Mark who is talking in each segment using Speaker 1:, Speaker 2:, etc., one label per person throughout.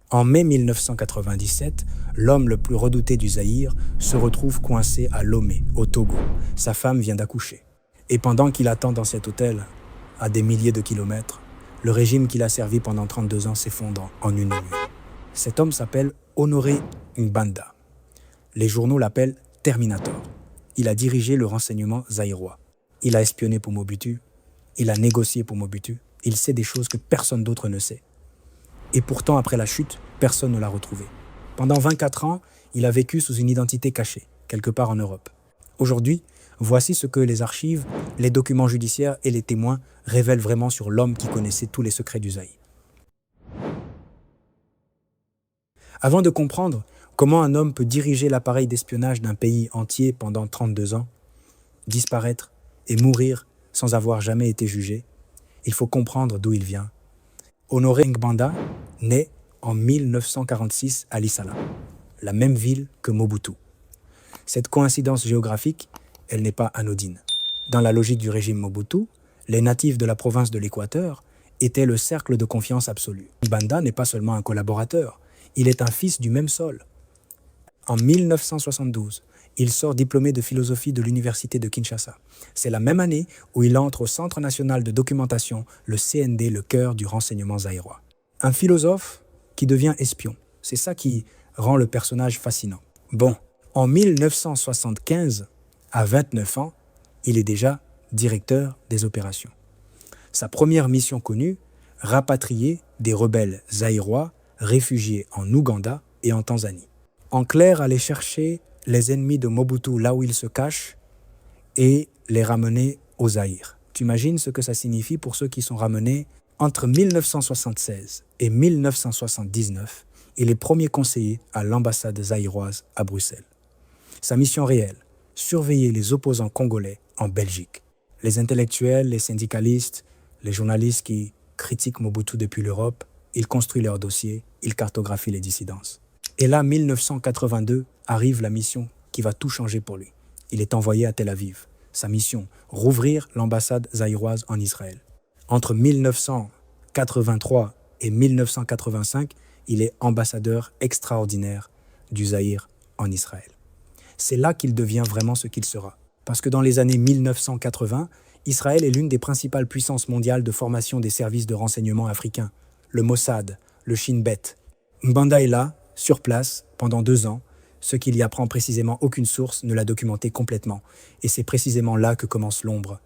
Speaker 1: En mai 1997, l'homme le plus redouté du Zaïre se retrouve coincé à Lomé, au Togo. Sa femme vient d'accoucher. Et pendant qu'il attend dans cet hôtel, à des milliers de kilomètres, le régime qu'il a servi pendant 32 ans s'effondre en une nuit. Cet homme s'appelle Honoré Ngbanda. Les journaux l'appellent Terminator. Il a dirigé le renseignement zaïrois. Il a espionné pour Mobutu. Il a négocié pour Mobutu. Il sait des choses que personne d'autre ne sait. Et pourtant, après la chute, personne ne l'a retrouvé. Pendant 24 ans, il a vécu sous une identité cachée, quelque part en Europe. Aujourd'hui, voici ce que les archives, les documents judiciaires et les témoins révèlent vraiment sur l'homme qui connaissait tous les secrets du Zaïre. Avant de comprendre comment un homme peut diriger l'appareil d'espionnage d'un pays entier pendant 32 ans, disparaître et mourir sans avoir jamais été jugé, il faut comprendre d'où il vient. Honoré Ngbanda naît en 1946 à Lissala, la même ville que Mobutu. Cette coïncidence géographique, elle n'est pas anodine. Dans la logique du régime Mobutu, les natifs de la province de l'Équateur étaient le cercle de confiance absolu. Ngbanda n'est pas seulement un collaborateur, il est un fils du même sol. En 1972, il sort diplômé de philosophie de l'université de Kinshasa. C'est la même année où il entre au Centre national de documentation, le CND, le cœur du renseignement zaïrois. Un philosophe qui devient espion. C'est ça qui rend le personnage fascinant. Bon, en 1975, à 29 ans, il est déjà directeur des opérations. Sa première mission connue, rapatrier des rebelles zaïrois réfugiés en Ouganda et en Tanzanie. En clair, aller chercher les ennemis de Mobutu là où ils se cachent et les ramener au Zaïre. Tu imagines ce que ça signifie pour ceux qui sont ramenés entre 1976 et 1979. Il est premier conseiller à l'ambassade zaïroise à Bruxelles. Sa mission réelle, surveiller les opposants congolais en Belgique. Les intellectuels, les syndicalistes, les journalistes qui critiquent Mobutu depuis l'Europe, il construit leurs dossiers, il cartographie les dissidences. Et là, 1982, arrive la mission qui va tout changer pour lui. Il est envoyé à Tel Aviv. Sa mission, rouvrir l'ambassade zaïroise en Israël. Entre 1983 et 1985, il est ambassadeur extraordinaire du Zaïre en Israël. C'est là qu'il devient vraiment ce qu'il sera. Parce que dans les années 1980, Israël est l'une des principales puissances mondiales de formation des services de renseignement africains. Le Mossad, le Shin Bet. Ngbanda est là, sur place, pendant 2 ans, ce qu'il y apprend précisément aucune source ne l'a documenté complètement. Et c'est précisément là que commence l'ombre.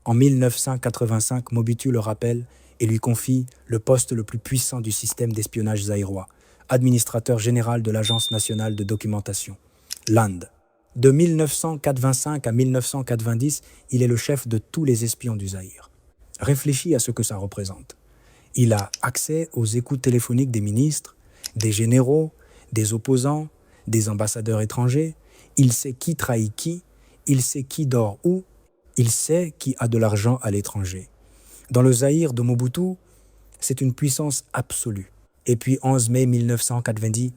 Speaker 1: En 1985, Mobutu le rappelle et lui confie le poste le plus puissant du système d'espionnage zaïrois, administrateur général de l'Agence nationale de documentation, l'AND. De 1985 à 1990, il est le chef de tous les espions du Zaïre. Réfléchis à ce que ça représente. Il a accès aux écoutes téléphoniques des ministres, des généraux, des opposants, des ambassadeurs étrangers. Il sait qui trahit qui, il sait qui dort où, il sait qui a de l'argent à l'étranger. Dans le Zaïre de Mobutu, c'est une puissance absolue. Et puis 11 mai 1990,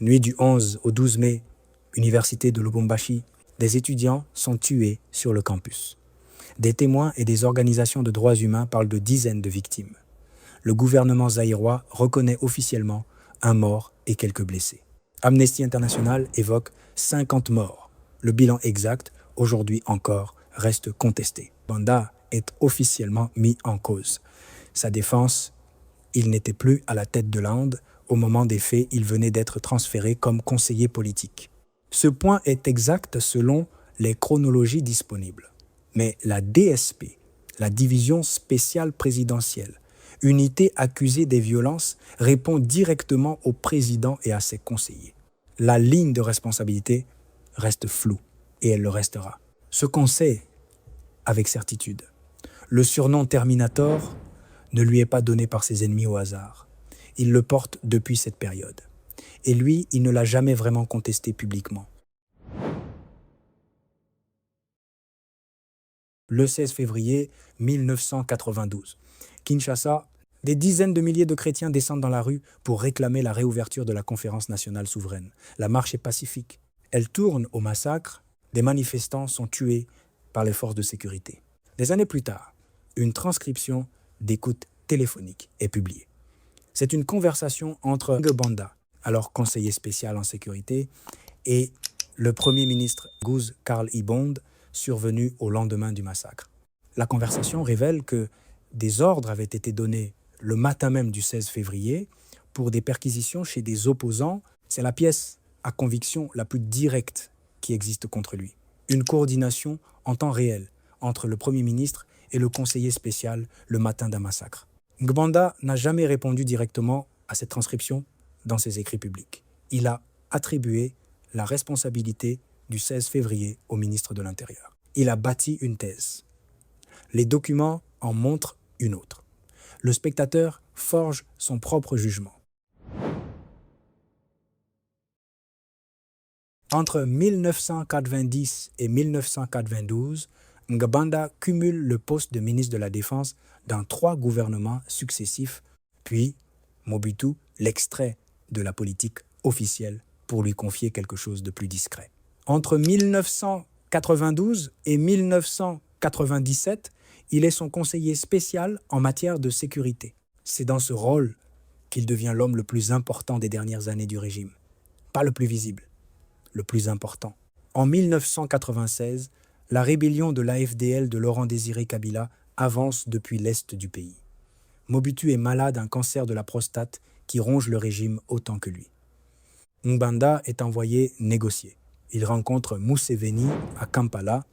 Speaker 1: nuit du 11 au 12 mai, Université de Lubumbashi, des étudiants sont tués sur le campus. Des témoins et des organisations de droits humains parlent de dizaines de victimes. Le gouvernement zaïrois reconnaît officiellement un mort et quelques blessés. Amnesty International évoque 50 morts. Le bilan exact, aujourd'hui encore, reste contesté. Ngbanda est officiellement mis en cause. Sa défense, il n'était plus à la tête de l'Inde. Au moment des faits, il venait d'être transféré comme conseiller politique. Ce point est exact selon les chronologies disponibles. Mais la DSP, la division spéciale présidentielle, unité accusée des violences, répond directement au président et à ses conseillers. La ligne de responsabilité reste floue et elle le restera. Ce qu'on sait avec certitude, le surnom Terminator ne lui est pas donné par ses ennemis au hasard. Il le porte depuis cette période. Et lui, il ne l'a jamais vraiment contesté publiquement. Le 16 février 1992, Kinshasa, des dizaines de milliers de chrétiens descendent dans la rue pour réclamer la réouverture de la conférence nationale souveraine. La marche est pacifique. Elle tourne au massacre. Des manifestants sont tués par les forces de sécurité. Des années plus tard, une transcription d'écoute téléphonique est publiée. C'est une conversation entre Ngbanda, alors conseiller spécial en sécurité, et le Premier ministre Guus Carl Ibond, survenu au lendemain du massacre. La conversation révèle que des ordres avaient été donnés le matin même du 16 février pour des perquisitions chez des opposants. C'est la pièce à conviction la plus directe qui existe contre lui. Une coordination en temps réel entre le Premier ministre et le conseiller spécial le matin d'un massacre. Ngbanda n'a jamais répondu directement à cette transcription dans ses écrits publics. Il a attribué la responsabilité du 16 février au ministre de l'Intérieur. Il a bâti une thèse. Les documents en montrent une autre. Le spectateur forge son propre jugement. Entre 1990 et 1992, Ngbanda cumule le poste de ministre de la Défense dans 3 gouvernements successifs, puis Mobutu l'extrait de la politique officielle pour lui confier quelque chose de plus discret. Entre 1992 et 1997, il est son conseiller spécial en matière de sécurité. C'est dans ce rôle qu'il devient l'homme le plus important des dernières années du régime. Pas le plus visible, le plus important. En 1996, la rébellion de l'AFDL de Laurent-Désiré Kabila avance depuis l'est du pays. Mobutu est malade d'un cancer de la prostate qui ronge le régime autant que lui. Ngbanda est envoyé négocier. Il rencontre Museveni à Kampala,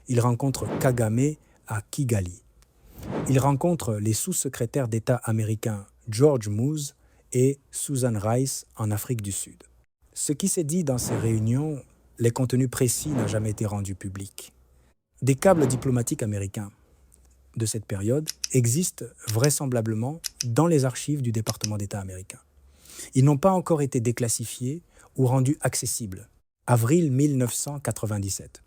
Speaker 1: il rencontre Kagame à Kigali. Il rencontre les sous-secrétaires d'État américains George Moose et Susan Rice en Afrique du Sud. Ce qui s'est dit dans ces réunions, les contenus précis n'ont jamais été rendus publics. Des câbles diplomatiques américains de cette période existent vraisemblablement dans les archives du département d'État américain. Ils n'ont pas encore été déclassifiés ou rendus accessibles. Avril 1997.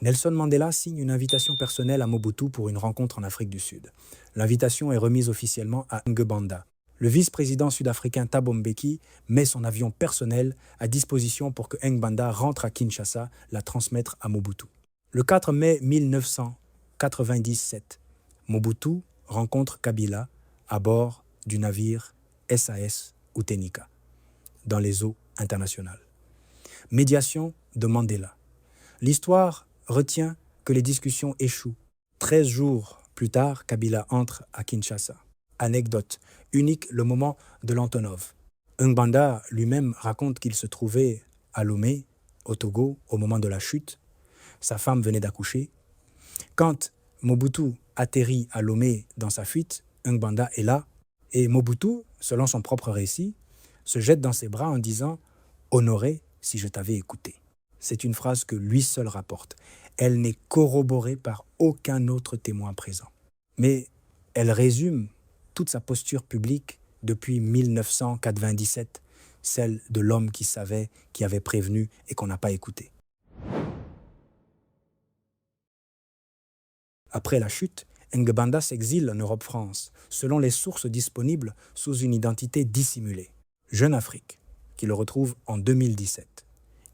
Speaker 1: Nelson Mandela signe une invitation personnelle à Mobutu pour une rencontre en Afrique du Sud. L'invitation est remise officiellement à Ngbanda. Le vice-président sud-africain Thabo Mbeki met son avion personnel à disposition pour que Ngbanda rentre à Kinshasa, la transmettre à Mobutu. Le 4 mai 1997, Mobutu rencontre Kabila à bord du navire SAS Utenika, dans les eaux internationales. Médiation de Mandela. L'histoire retient que les discussions échouent. 13 jours plus tard, Kabila entre à Kinshasa. Anecdote unique, le moment de l'Antonov. Ngbanda lui-même raconte qu'il se trouvait à Lomé, au Togo, au moment de la chute. Sa femme venait d'accoucher. Quand Mobutu atterrit à Lomé dans sa fuite, Ngbanda est là et Mobutu, selon son propre récit, se jette dans ses bras en disant « Honoré si je t'avais écouté ». C'est une phrase que lui seul rapporte. Elle n'est corroborée par aucun autre témoin présent. Mais elle résume toute sa posture publique depuis 1997, celle de l'homme qui savait, qui avait prévenu et qu'on n'a pas écouté. Après la chute, Ngbanda s'exile en Europe-France, selon les sources disponibles sous une identité dissimulée. Jeune Afrique, qui le retrouve en 2017,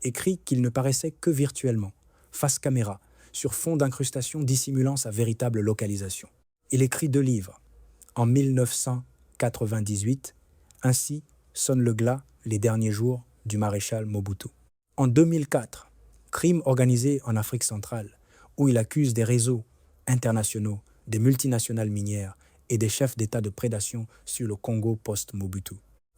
Speaker 1: écrit qu'il ne paraissait que virtuellement, face caméra, sur fond d'incrustation dissimulant sa véritable localisation. Il écrit 2 livres. En 1998, Ainsi sonne le glas les derniers jours du maréchal Mobutu. En 2004, crime organisé en Afrique centrale, où il accuse des réseaux internationaux, des multinationales minières et des chefs d'État de prédation sur le Congo post-Mobutu.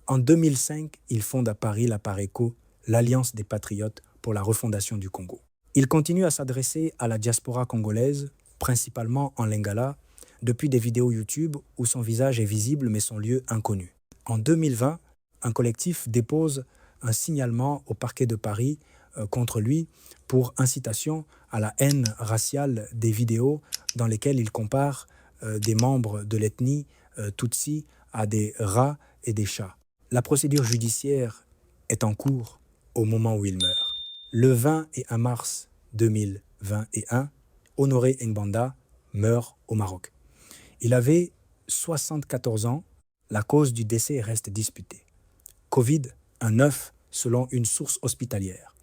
Speaker 1: En 2005, il fonde à Paris la PARECO, l'Alliance des Patriotes pour la refondation du Congo. Il continue à s'adresser à la diaspora congolaise, principalement en lingala, depuis des vidéos YouTube où son visage est visible mais son lieu inconnu. En 2020, un collectif dépose un signalement au parquet de Paris contre lui pour incitation à la haine raciale des vidéos dans lesquelles il compare des membres de l'ethnie Tutsi à des rats et des chats. La procédure judiciaire est en cours au moment où il meurt. Le 20 et 1 mars 2021, Honoré Ngbanda meurt au Maroc. Il avait 74 ans, la cause du décès reste disputée. Covid, un œuf selon une source hospitalière.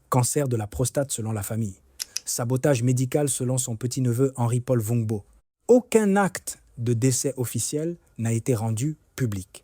Speaker 1: Cancer de la prostate selon la famille. Sabotage médical selon son petit-neveu Henri-Paul Vongbo. Aucun acte de décès officiel n'a été rendu public.